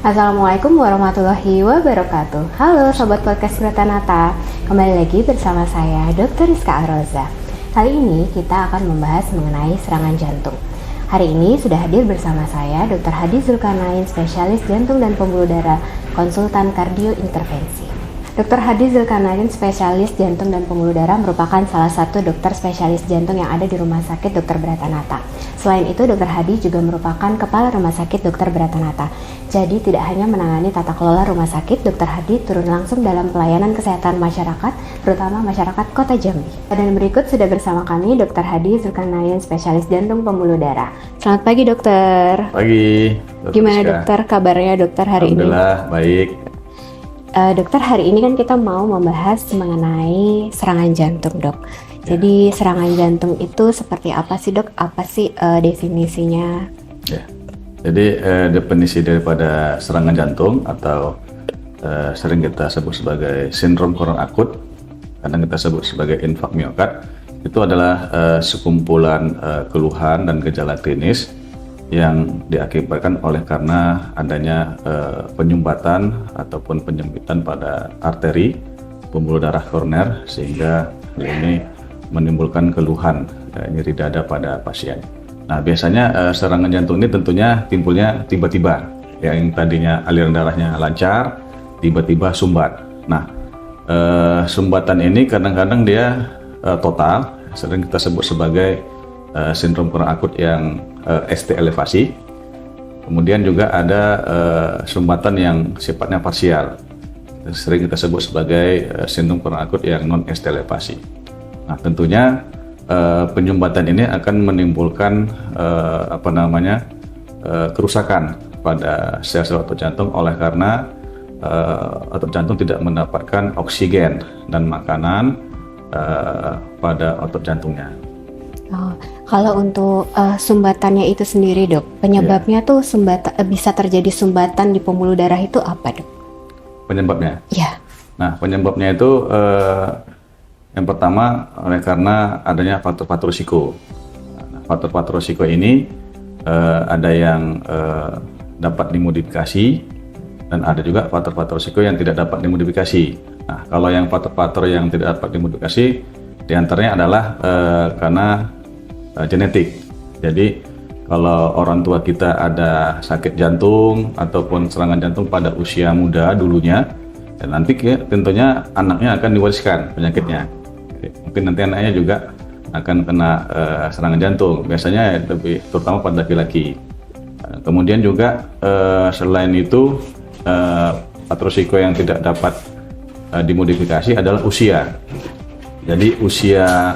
Assalamualaikum warahmatullahi wabarakatuh. Halo Sobat Podcast Pratanata, kembali lagi bersama saya Dr. Rizka Aroza. Kali ini kita akan membahas mengenai serangan jantung. Hari ini sudah hadir bersama saya Dr. Hadi Zulkarnain, spesialis jantung dan pembuluh darah, konsultan kardio intervensi. Dr. Hadi Zulkarnain, spesialis jantung dan pembuluh darah, merupakan salah satu dokter spesialis jantung yang ada di Rumah Sakit Dr. Bratanata. Selain itu, Dr. Hadi juga merupakan kepala Rumah Sakit Dr. Bratanata. Jadi tidak hanya menangani tata kelola rumah sakit, Dr. Hadi turun langsung dalam pelayanan kesehatan masyarakat, terutama masyarakat Kota Jambi. Dan berikut sudah bersama kami Dr. Hadi Zulkarnain, spesialis jantung pembuluh darah. Selamat pagi, dokter. Pagi. Gimana dokter kabarnya dokter hari ini? Alhamdulillah baik. Dokter, hari ini kan kita mau membahas mengenai serangan jantung, dok. Jadi serangan jantung itu seperti apa sih, dok? Apa sih definisinya? Ya. Jadi definisi daripada serangan jantung atau sering kita sebut sebagai sindrom koroner akut, kadang kita sebut sebagai infak miokard, itu adalah sekumpulan keluhan dan gejala klinis yang diakibatkan oleh karena adanya penyumbatan ataupun penyempitan pada arteri pembuluh darah koroner, sehingga hal ini menimbulkan keluhan nyeri dada pada pasien. Nah, biasanya serangan jantung ini tentunya timbulnya tiba-tiba, yang tadinya aliran darahnya lancar, tiba-tiba sumbat. Nah, sumbatan ini kadang-kadang dia total, sering kita sebut sebagai sindrom koroner akut yang ST elevasi. Kemudian juga ada sumbatan yang sifatnya parsial, sering kita sebut sebagai sindrom koroner akut yang non ST elevasi. Nah, tentunya penyumbatan ini akan menimbulkan kerusakan pada sel-sel otot jantung oleh karena otot jantung tidak mendapatkan oksigen dan makanan pada otot jantungnya. Oh, kalau untuk sumbatannya itu sendiri, dok, penyebabnya tuh bisa terjadi sumbatan di pembuluh darah itu apa, dok? Penyebabnya? Ya. Nah, penyebabnya itu yang pertama oleh karena adanya faktor-faktor risiko. Nah, faktor-faktor risiko ini ada yang dapat dimodifikasi dan ada juga faktor-faktor risiko yang tidak dapat dimodifikasi. Nah, kalau yang faktor-faktor yang tidak dapat dimodifikasi, diantaranya adalah karena genetik. Jadi kalau orang tua kita ada sakit jantung ataupun serangan jantung pada usia muda dulunya, dan nanti tentunya anaknya akan diwariskan penyakitnya. Mungkin nanti anaknya juga akan kena serangan jantung, biasanya lebih terutama pada laki-laki. Kemudian juga selain itu faktor risiko yang tidak dapat dimodifikasi adalah usia. Jadi usia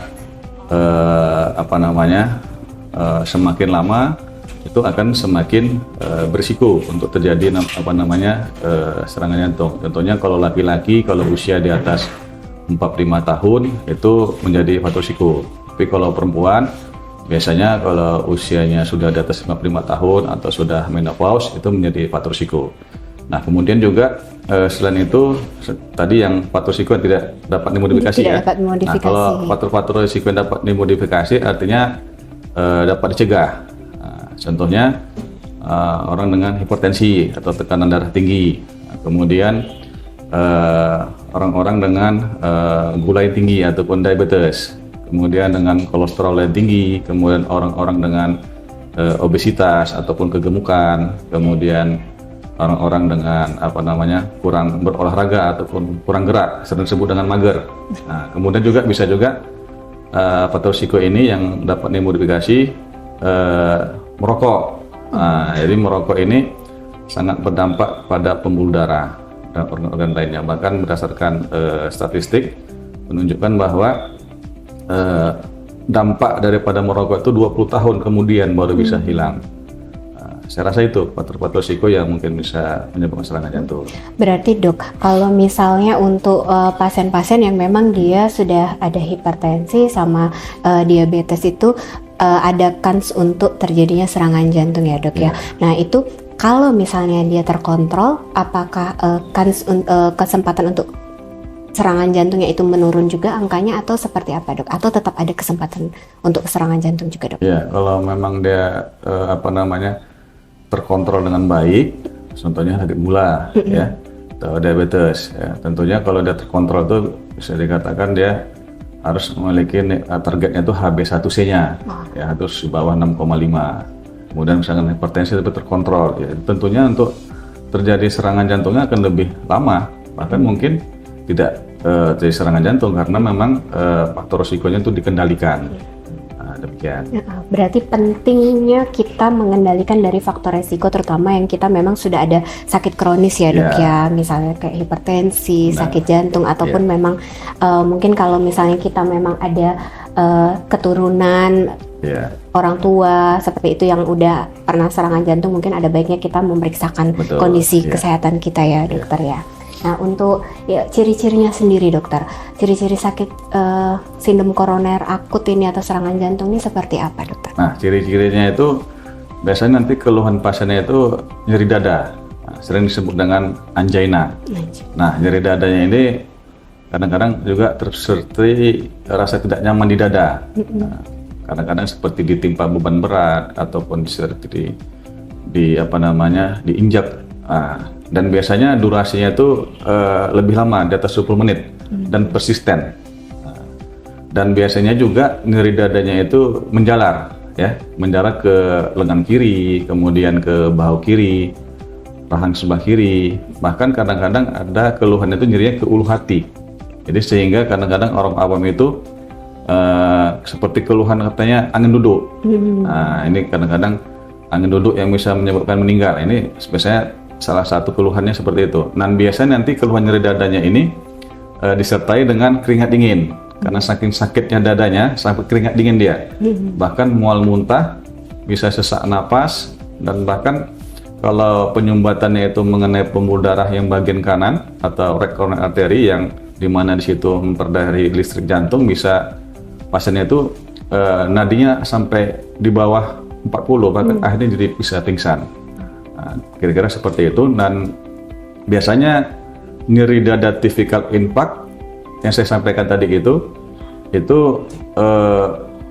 semakin lama itu akan semakin berisiko untuk terjadi serangan jantung. Contohnya kalau laki-laki, kalau usia di atas 45 tahun itu menjadi faktor risiko. Tapi kalau perempuan biasanya kalau usianya sudah di atas 55 tahun atau sudah menopause itu menjadi faktor risiko. Nah, kemudian juga selain itu tadi yang faktor risiko yang tidak dapat dimodifikasi dapat dimodifikasi. Nah, kalau faktor-faktor risiko yang dapat dimodifikasi artinya dapat dicegah. Nah, contohnya orang dengan hipertensi atau tekanan darah tinggi. Nah, kemudian orang-orang dengan gula yang tinggi ataupun diabetes, kemudian dengan kolesterol yang tinggi, kemudian orang-orang dengan obesitas ataupun kegemukan, kemudian orang-orang dengan kurang berolahraga ataupun kurang gerak, sering disebut dengan mager. Nah, kemudian juga bisa juga faktor risiko ini yang dapat dimodifikasi merokok. Nah, jadi merokok ini sangat berdampak pada pembuluh darah dan organ-organ lainnya. Bahkan berdasarkan statistik menunjukkan bahwa dampak daripada merokok itu 20 tahun kemudian baru bisa hilang. Saya rasa itu faktor-faktor risiko yang mungkin bisa menyebabkan serangan jantung. Berarti, dok, kalau misalnya untuk pasien-pasien yang memang dia sudah ada hipertensi sama diabetes itu ada kans untuk terjadinya serangan jantung ya, dok ya. Nah, itu kalau misalnya dia terkontrol, apakah kesempatan untuk serangan jantungnya itu menurun juga angkanya, atau seperti apa, dok? Atau tetap ada kesempatan untuk serangan jantung juga, dok? Ya, kalau memang dia terkontrol dengan baik, contohnya sakit gula, ya, atau diabetes. Ya. Tentunya kalau dia terkontrol tuh bisa dikatakan dia harus memiliki targetnya itu HB1C-nya, ya harus di bawah 6,5. Kemudian misalkan hipertensi tapi terkontrol, ya tentunya untuk terjadi serangan jantungnya akan lebih lama, bahkan mungkin tidak terjadi serangan jantung karena memang faktor risikonya itu dikendalikan. Demikian. Berarti pentingnya kita mengendalikan dari faktor resiko, terutama yang kita memang sudah ada sakit kronis ya dok ya, misalnya kayak hipertensi, sakit jantung, ataupun memang mungkin kalau misalnya kita memang ada keturunan orang tua seperti itu yang udah pernah serangan jantung, mungkin ada baiknya kita memeriksakan kondisi kesehatan kita ya dokter ya. Nah untuk ciri-cirinya sendiri dokter, ciri-ciri sakit sindrom koroner akut ini atau serangan jantung ini seperti apa dokter? Nah ciri-cirinya itu biasanya nanti keluhan pasiennya itu nyeri dada, sering disebut dengan angina. Nah nyeri dadanya ini kadang-kadang juga tersertai rasa tidak nyaman di dada. Kadang-kadang seperti ditimpa beban berat ataupun seperti diinjak. Dan biasanya durasinya itu lebih lama, di atas 20 menit dan persisten. Dan biasanya juga nyeri dadanya itu menjalar, ya, menjalar ke lengan kiri, kemudian ke bahu kiri, rahang sebelah kiri. Bahkan kadang-kadang ada keluhan itu nyerinya ke ulu hati. Jadi sehingga kadang-kadang orang awam itu seperti keluhan katanya angin duduk. Nah ini kadang-kadang angin duduk yang bisa menyebabkan meninggal. Ini biasanya salah satu keluhannya seperti itu. Dan biasanya nanti keluhan nyeri dadanya ini disertai dengan keringat dingin. Karena saking sakitnya dadanya sampai keringat dingin dia. Bahkan mual muntah, bisa sesak napas, dan bahkan kalau penyumbatannya itu mengenai pembuluh darah yang bagian kanan atau right coronary artery yang dimana di situ memperdaya listrik jantung, bisa pasiennya itu nadinya sampai di bawah 40, bahkan akhirnya jadi bisa pingsan. Kira-kira seperti itu. Dan biasanya nyeri dada tipikal infark yang saya sampaikan tadi itu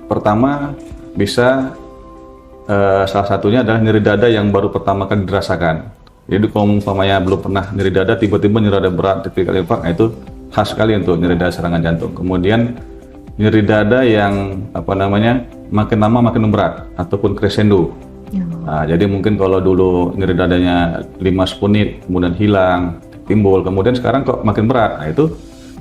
pertama bisa salah satunya adalah nyeri dada yang baru pertama kali dirasakan. Jadi kalau umpamanya belum pernah nyeri dada, tiba-tiba nyeri dada berat tipikal infark, nah itu khas sekali untuk nyeri dada serangan jantung. Kemudian nyeri dada yang makin lama makin berat ataupun crescendo. Nah, jadi mungkin kalau dulu nyeri dadanya 5-10 menit, kemudian hilang, timbul, kemudian sekarang kok makin berat. Nah, itu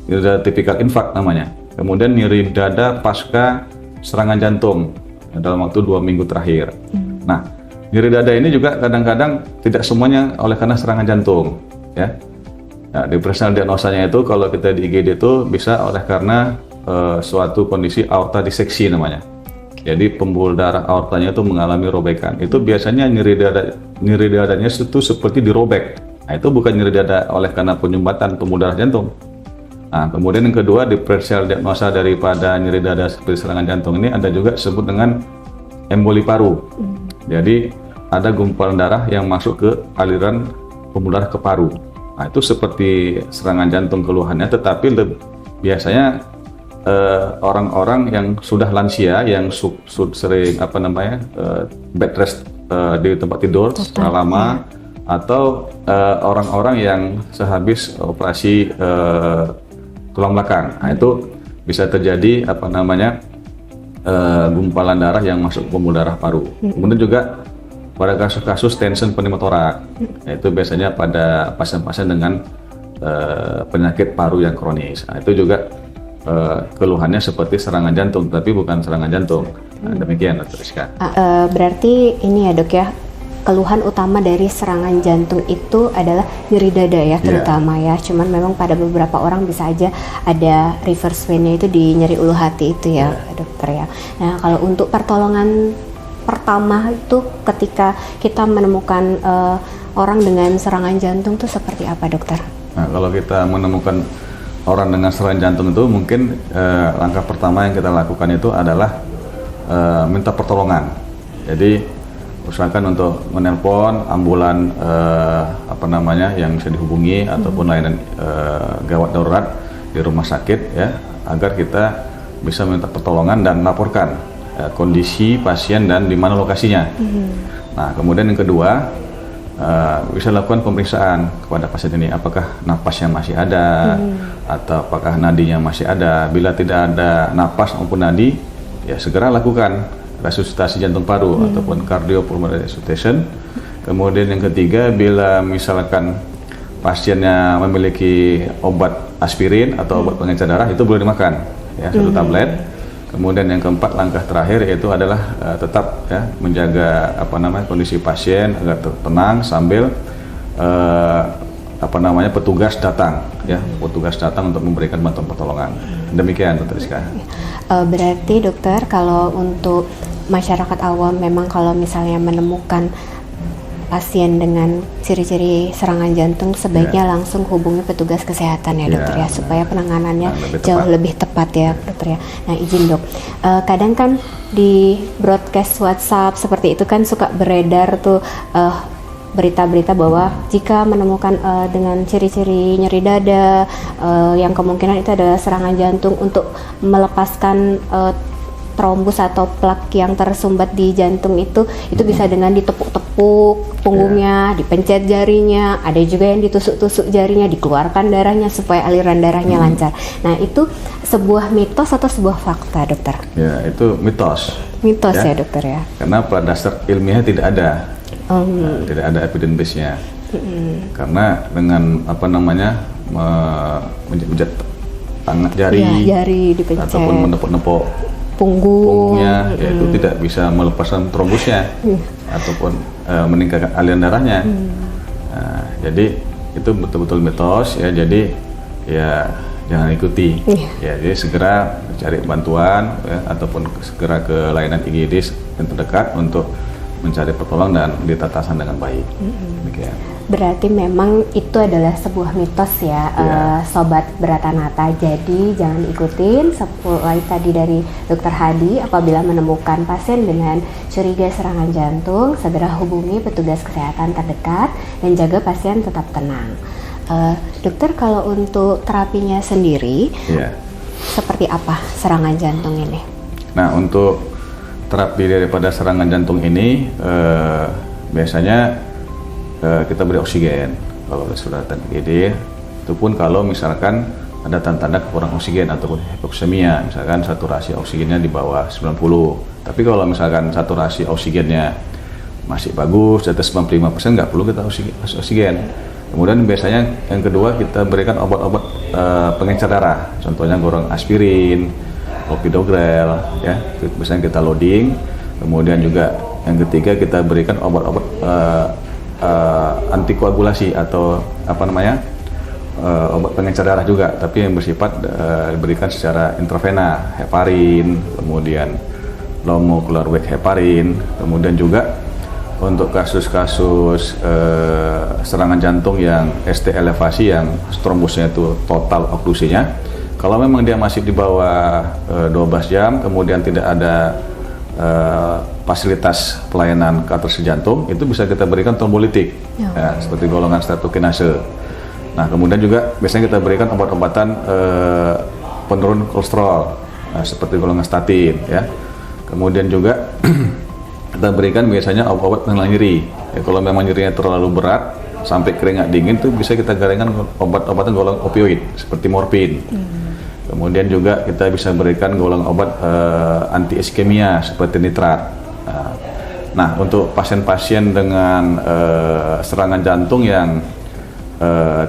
nyeri dada tipikal infark namanya. Kemudian nyeri dada pasca serangan jantung dalam waktu 2 minggu terakhir. Nah, nyeri dada ini juga kadang-kadang tidak semuanya oleh karena serangan jantung, ya. Nah, differential diagnosanya itu kalau kita di IGD itu bisa oleh karena suatu kondisi aorta diseksi namanya. Jadi pembuluh darah aortanya itu mengalami robekan. Itu biasanya nyeri dadanya itu seperti dirobek. Nah, itu bukan nyeri dada oleh karena penyumbatan pembuluh darah jantung. Nah, kemudian yang kedua, diferensial diagnosa daripada nyeri dada seperti serangan jantung ini ada juga disebut dengan emboli paru. Jadi ada gumpalan darah yang masuk ke aliran pembuluh darah ke paru. Nah, itu seperti serangan jantung keluhannya, tetapi biasanya orang-orang yang sudah lansia, yang sering bed rest di tempat tidur secara lama, atau orang-orang yang sehabis operasi tulang belakang. Nah, itu bisa terjadi gumpalan darah yang masuk ke pembuluh darah paru. Kemudian juga pada kasus-kasus tension pneumotorak, itu biasanya pada pasien-pasien dengan penyakit paru yang kronis. Nah, itu juga keluhannya seperti serangan jantung, tapi bukan serangan jantung. Nah, demikian Dr. Rizka. Berarti ini ya dok ya, keluhan utama dari serangan jantung itu adalah nyeri dada ya terutama ya. Cuman memang pada beberapa orang bisa aja ada reverse pain-nya itu di nyeri ulu hati itu ya dokter ya. Nah kalau untuk pertolongan pertama itu ketika kita menemukan orang dengan serangan jantung itu seperti apa dokter? Nah kalau kita menemukan orang dengan serangan jantung itu mungkin langkah pertama yang kita lakukan itu adalah minta pertolongan. Jadi usahakan untuk menelpon ambulan yang bisa dihubungi ataupun layanan gawat darurat di rumah sakit ya, agar kita bisa minta pertolongan dan melaporkan kondisi pasien dan di mana lokasinya. Nah kemudian yang kedua, bisa lakukan pemeriksaan kepada pasien ini, apakah napasnya masih ada atau apakah nadinya masih ada. Bila tidak ada napas maupun nadi, ya segera lakukan resusitasi jantung paru ataupun cardiopulmonary resuscitation. Kemudian yang ketiga, bila misalkan pasiennya memiliki obat aspirin atau obat pengencer darah, itu boleh dimakan, ya, 1 tablet. Kemudian yang keempat, langkah terakhir yaitu adalah tetap ya menjaga kondisi pasien agar tenang sambil petugas datang untuk memberikan bantuan pertolongan. Demikian, Dr. Rizka. Berarti dokter, kalau untuk masyarakat awam memang kalau misalnya menemukan pasien dengan ciri-ciri serangan jantung sebaiknya langsung hubungi petugas kesehatan ya dokter ya, supaya penanganannya jauh lebih tepat ya dokter ya. Nah izin dok, kadang kan di broadcast WhatsApp seperti itu kan suka beredar tuh berita-berita bahwa jika menemukan dengan ciri-ciri nyeri dada yang kemungkinan itu adalah serangan jantung, untuk melepaskan trombus atau plak yang tersumbat di jantung itu bisa dengan ditepuk-tepuk punggungnya, dipencet jarinya, ada juga yang ditusuk-tusuk jarinya, dikeluarkan darahnya supaya aliran darahnya lancar. Nah itu sebuah mitos atau sebuah fakta dokter? Ya itu mitos. Mitos ya dokter ya. Karena pada dasar ilmiah tidak ada, tidak ada evidence base-nya. Karena dengan menjat tangan jari dipencet ataupun menepuk-nepuk punggungnya, yaitu tidak bisa melepaskan trombusnya ataupun meningkatkan aliran darahnya. Jadi itu betul-betul mitos ya. Jadi ya jangan ikuti. Ya, jadi segera cari bantuan ya, ataupun segera ke layanan IGD yang terdekat untuk mencari pertolongan dan ditatasan dengan baik. Demikian. Berarti memang itu adalah sebuah mitos ya, Sobat Beratanata. Jadi jangan ikutin seperti tadi dari Dr. Hadi. Apabila menemukan pasien dengan curiga serangan jantung, segera hubungi petugas kesehatan terdekat dan jaga pasien tetap tenang. Dokter, kalau untuk terapinya sendiri, seperti apa serangan jantung ini? Nah, untuk terapi daripada serangan jantung ini biasanya kita beri oksigen kalau sudah IGD. Itu pun kalau misalkan ada tanda-tanda kekurangan oksigen ataupun hipoksemia, misalkan saturasi oksigennya di bawah 90. Tapi kalau misalkan saturasi oksigennya masih bagus, di atas 95%, nggak perlu kita oksigen. Kemudian biasanya yang kedua kita berikan obat-obat pengencer darah, contohnya golongan aspirin, clopidogrel, ya, biasanya kita loading. Kemudian juga yang ketiga kita berikan obat-obat antikoagulasi atau obat pengencer darah juga, tapi yang bersifat diberikan secara intravena, heparin, kemudian low molecular weight heparin. Kemudian juga untuk kasus-kasus serangan jantung yang ST elevasi, yang trombusnya itu total oklusinya, kalau memang dia masih di bawah 12 jam, kemudian tidak ada fasilitas pelayanan kateter jantung, itu bisa kita berikan trombolitik, ya, seperti golongan streptokinase. Nah, kemudian juga biasanya kita berikan obat-obatan penurun kolesterol, seperti golongan statin, ya. Kemudian juga kita berikan biasanya obat penenang nyeri. Ya, kalau memang nyerinya terlalu berat sampai keringat dingin, itu bisa kita garingkan obat-obatan golongan opioid seperti morfin. Kemudian juga kita bisa berikan golongan obat anti iskemia seperti nitrat. Nah, untuk pasien-pasien dengan serangan jantung yang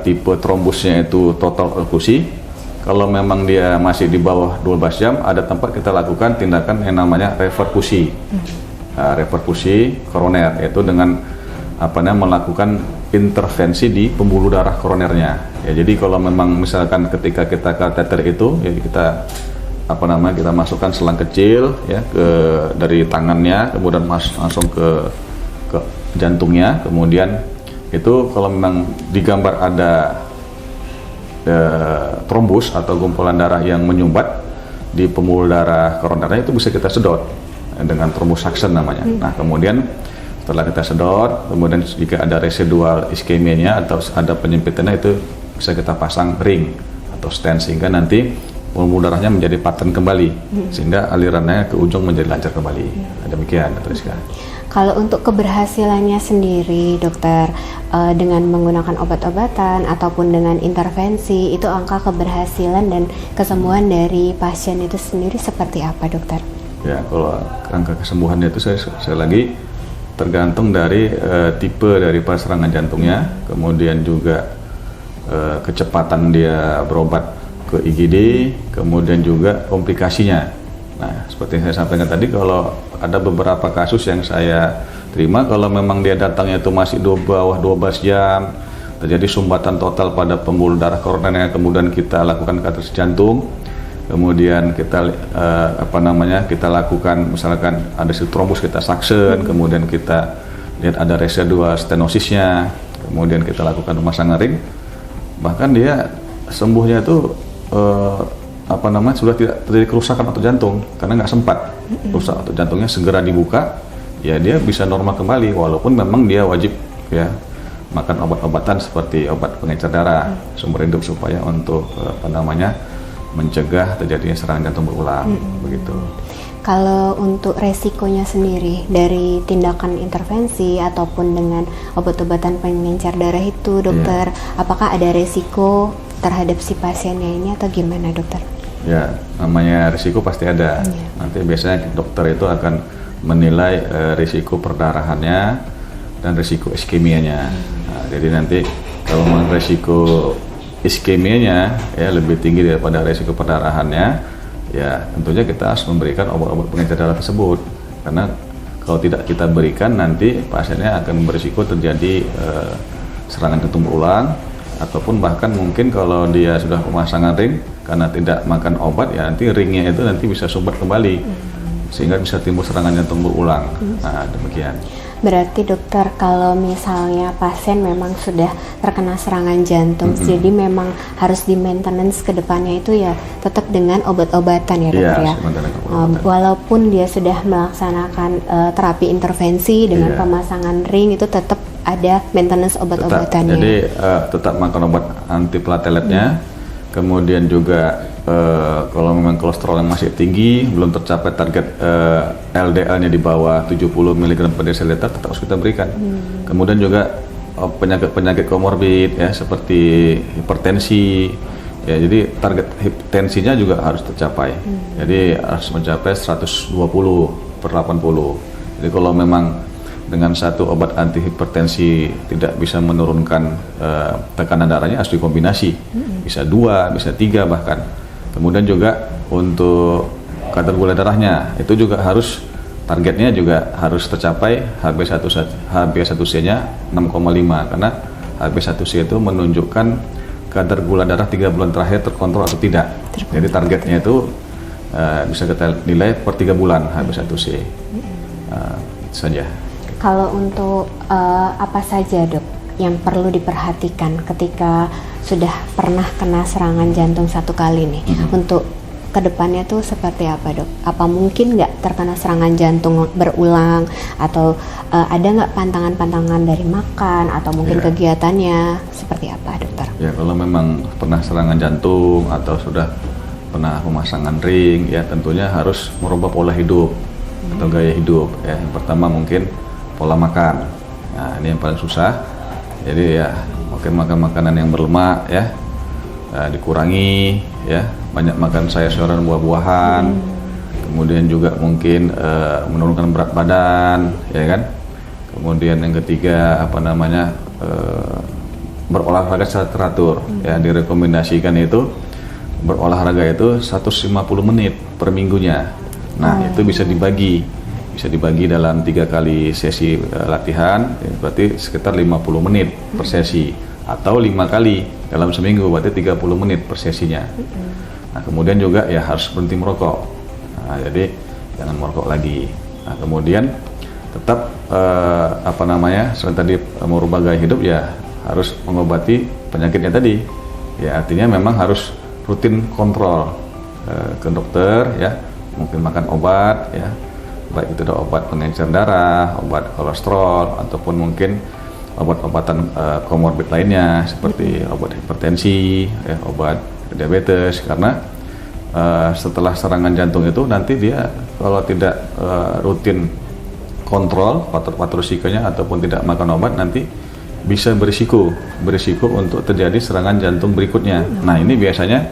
tipe trombusnya itu total oklusi, kalau memang dia masih di bawah 12 jam, ada tempat kita lakukan tindakan yang namanya reperfusi. Reperfusi koroner, yaitu dengan melakukan intervensi di pembuluh darah koronernya. Ya, jadi kalau memang misalkan ketika kita kateter itu, ya kita kita masukkan selang kecil ya dari tangannya, kemudian langsung ke jantungnya. Kemudian itu kalau memang digambar ada trombus atau gumpalan darah yang menyumbat di pembuluh darah koronernya, itu bisa kita sedot dengan trombus suction namanya. Nah, kemudian setelah kita sedot, kemudian jika ada residual iskemianya atau ada penyempitannya, itu bisa kita pasang ring atau stent, sehingga nanti pembuluh darahnya menjadi pattern kembali, sehingga alirannya ke ujung menjadi lancar kembali. Demikian, Dr. Rizka. Kalau untuk keberhasilannya sendiri, dokter, dengan menggunakan obat-obatan ataupun dengan intervensi, itu angka keberhasilan dan kesembuhan dari pasien itu sendiri seperti apa, dokter? Ya, kalau angka kesembuhan itu saya lagi tergantung dari tipe dari serangan jantungnya, kemudian juga kecepatan dia berobat ke IGD, kemudian juga komplikasinya. Nah, seperti yang saya sampaikan tadi, kalau ada beberapa kasus yang saya terima, kalau memang dia datangnya itu masih bawah 12 jam, terjadi sumbatan total pada pembuluh darah koronernya, kemudian kita lakukan kateter jantung, kemudian kita kita lakukan misalkan ada trombus, kita suction, kemudian kita lihat ada residual stenosisnya, kemudian kita lakukan pemasangan ring, bahkan dia sembuhnya itu sudah tidak terjadi kerusakan otot jantung karena nggak sempat rusak otot jantungnya, segera dibuka, ya dia bisa normal kembali, walaupun memang dia wajib ya makan obat-obatan seperti obat pengencer darah sumber hidup supaya untuk mencegah terjadinya serangan jantung berulang begitu. Kalau untuk resikonya sendiri dari tindakan intervensi ataupun dengan obat-obatan pengencer darah itu, dokter, apakah ada resiko terhadap si pasiennya ini atau gimana, dokter? Ya, namanya risiko pasti ada. Nanti biasanya dokter itu akan menilai risiko perdarahannya dan risiko iskemianya. Nah, jadi nanti kalau risiko iskemianya ya lebih tinggi daripada risiko perdarahannya, ya tentunya kita harus memberikan obat-obat pengencer darah tersebut. Karena kalau tidak kita berikan, nanti pasiennya akan berisiko terjadi serangan jantung berulang, ataupun bahkan mungkin kalau dia sudah pemasangan ring karena tidak makan obat, ya nanti ringnya itu nanti bisa sumbat kembali sehingga bisa timbul serangan jantung berulang. Nah, demikian. Berarti dokter, kalau misalnya pasien memang sudah terkena serangan jantung, jadi memang harus di maintenance ke depannya itu ya tetap dengan obat-obatan ya, dokter ya. Walaupun dia sudah melaksanakan terapi intervensi dengan pemasangan ring, itu tetap ada maintenance obat-obatannya. Jadi tetap makan obat antiplateletnya, kemudian juga kalau memang kolesterol yang masih tinggi, belum tercapai target LDL-nya di bawah 70 mg per desiliter, tetap harus kita berikan. Kemudian juga penyakit-penyakit komorbid ya seperti hipertensi, ya jadi target hipertensinya juga harus tercapai. Jadi harus mencapai 120/80. Jadi kalau memang dengan satu obat anti hipertensi tidak bisa menurunkan tekanan darahnya, harus dikombinasi, bisa 2, bisa 3 bahkan. Kemudian juga untuk kadar gula darahnya itu juga harus, targetnya juga harus tercapai HbA1c-nya 6,5, karena HbA1c itu menunjukkan kadar gula darah 3 bulan terakhir terkontrol atau tidak. Jadi targetnya itu bisa kita nilai per 3 bulan HbA1c. Itu saja. Kalau untuk apa saja, dok, yang perlu diperhatikan ketika sudah pernah kena serangan jantung satu kali nih, untuk kedepannya tuh seperti apa, dok? Apa mungkin nggak terkena serangan jantung berulang, atau ada nggak pantangan-pantangan dari makan atau mungkin kegiatannya seperti apa, dokter? Ya, kalau memang pernah serangan jantung atau sudah pernah pemasangan ring, ya tentunya harus merubah pola hidup atau gaya hidup. Ya, yang pertama mungkin pola makan. Nah, ini yang paling susah. Jadi ya makan makanan yang berlemak ya, dikurangi ya, banyak makan sayur-sayuran, buah-buahan, kemudian juga mungkin menurunkan berat badan ya kan. Kemudian yang ketiga berolahraga secara teratur. Ya, direkomendasikan itu berolahraga itu 150 menit per minggunya. Nah, itu bisa dibagi dalam 3 kali sesi latihan, ya, berarti sekitar 50 menit per sesi, atau 5 kali dalam seminggu, berarti 30 menit per sesinya. Nah, kemudian juga ya harus berhenti merokok. Nah, jadi jangan merokok lagi. Nah, kemudian tetap selain tadi merubah gaya hidup, ya harus mengobati penyakitnya tadi. Ya, artinya memang harus rutin kontrol ke dokter ya, mungkin makan obat ya, baik itu ada obat pengencer darah, obat kolesterol, ataupun mungkin obat-obatan komorbid lainnya seperti obat hipertensi, ya, obat diabetes, karena setelah serangan jantung itu nanti dia kalau tidak rutin kontrol faktor risikonya ataupun tidak makan obat, nanti bisa berisiko untuk terjadi serangan jantung berikutnya. Nah, ini biasanya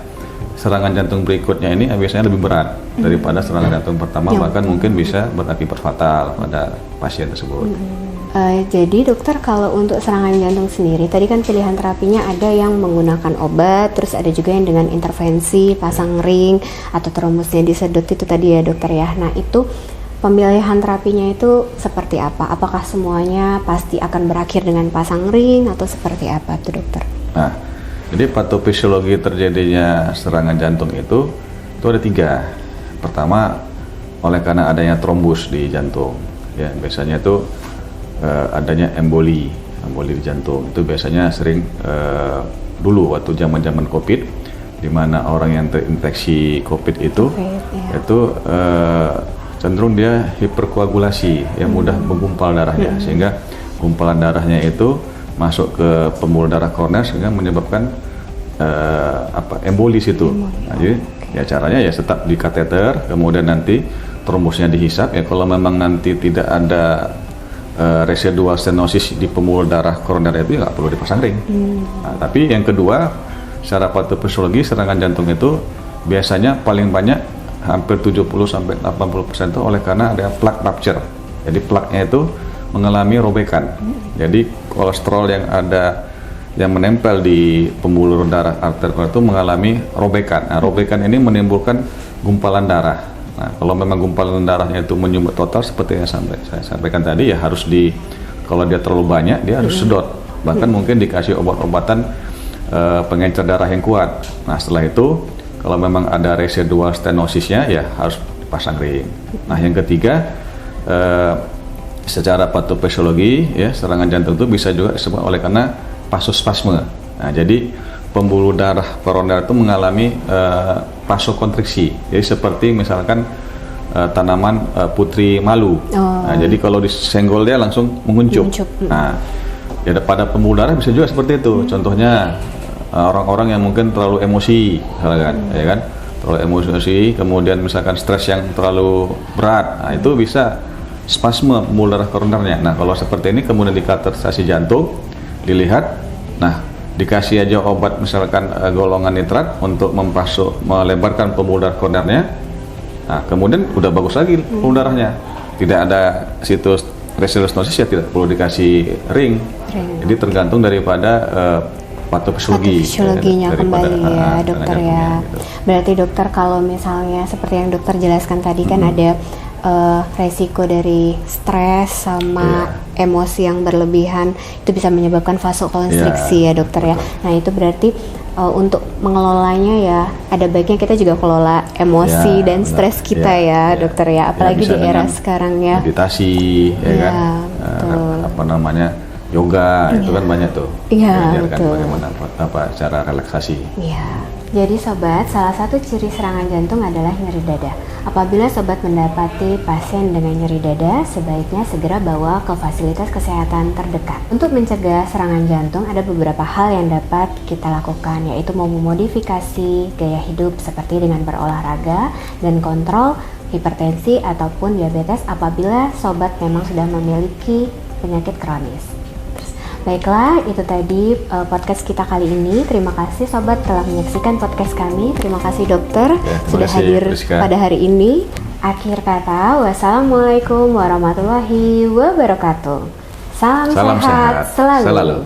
serangan jantung berikutnya ini biasanya lebih berat daripada serangan jantung pertama, bahkan mungkin bisa berakibat fatal pada pasien tersebut. Jadi dokter, kalau untuk serangan jantung sendiri, tadi kan pilihan terapinya ada yang menggunakan obat, terus ada juga yang dengan intervensi, pasang ring, atau trombusnya disedot itu tadi ya dokter ya. Nah, itu pemilihan terapinya itu seperti apa? Apakah semuanya pasti akan berakhir dengan pasang ring atau seperti apa tuh dokter? Nah, jadi patofisiologi terjadinya serangan jantung itu ada 3. Pertama, oleh karena adanya trombus di jantung. Ya, biasanya itu adanya emboli di jantung. Itu biasanya sering dulu waktu zaman COVID, di mana orang yang terinfeksi COVID itu cenderung dia hiperkoagulasi, ya mudah menggumpal darahnya, sehingga gumpalan darahnya itu masuk ke pembuluh darah koroner sehingga menyebabkan emboli situ. Nah, jadi ya caranya ya tetap di kateter, kemudian nanti trombusnya dihisap. Ya kalau memang nanti tidak ada residual stenosis di pembuluh darah koroner itu, nggak perlu dipasang ring. Nah, tapi yang kedua, secara patofisiologi serangan jantung itu biasanya paling banyak hampir 70-80% itu oleh karena ada plaque rupture. Jadi plaknya itu mengalami robekan. Jadi kolesterol yang ada yang menempel di pembuluh darah arter itu mengalami robekan. Nah, robekan ini menimbulkan gumpalan darah. Nah, kalau memang gumpalan darahnya itu menyumbat total seperti yang saya sampaikan tadi, ya harus kalau dia terlalu banyak dia harus sedot. Bahkan mungkin dikasih obat-obatan pengencer darah yang kuat. Nah, setelah itu kalau memang ada residual stenosisnya ya harus dipasang ring. Nah, yang ketiga, secara patofisiologi ya serangan jantung itu bisa juga disebut oleh karena vasospasme. Nah, jadi pembuluh darah koroner itu mengalami vasokonstriksi. Jadi seperti misalkan tanaman putri malu. Nah, jadi kalau disenggol dia langsung menguncup. Nah, ya pada pembuluh darah bisa juga seperti itu. Contohnya orang-orang yang mungkin terlalu emosi, misalkan, ya kan? Terlalu emosi, kemudian misalkan stres yang terlalu berat. Nah, itu bisa spasme pembuluh darah koronernya. Nah, kalau seperti ini kemudian dikateterisasi jantung, dilihat, nah dikasih aja obat misalkan golongan nitrat untuk melebarkan pembuluh darah koronernya. Nah, kemudian udah bagus lagi pembuluh darahnya. Tidak ada situs residual stenosis, ya tidak perlu dikasih ring. Jadi tergantung daripada patofisiologinya kembali ya dokter ya. Gitu. Berarti dokter, kalau misalnya seperti yang dokter jelaskan tadi kan ada resiko dari stres sama emosi yang berlebihan, itu bisa menyebabkan vasokonstriksi ya dokter ya. Nah, itu berarti untuk mengelolanya ya ada baiknya kita juga kelola emosi dan stres kita ya dokter ya. Apalagi di era sekarang ya. Meditasi kan, yoga itu kan banyak tuh. Bagaimana cara relaksasi. Jadi sobat, salah satu ciri serangan jantung adalah nyeri dada. Apabila sobat mendapati pasien dengan nyeri dada, sebaiknya segera bawa ke fasilitas kesehatan terdekat. Untuk mencegah serangan jantung, ada beberapa hal yang dapat kita lakukan, yaitu memodifikasi gaya hidup seperti dengan berolahraga dan kontrol hipertensi ataupun diabetes apabila sobat memang sudah memiliki penyakit kronis. Baiklah, itu tadi podcast kita kali ini. Terima kasih sobat telah menyaksikan podcast kami. Terima kasih dokter sudah hadir pada hari ini. Akhir kata, wassalamualaikum warahmatullahi wabarakatuh. Salam sehat selalu.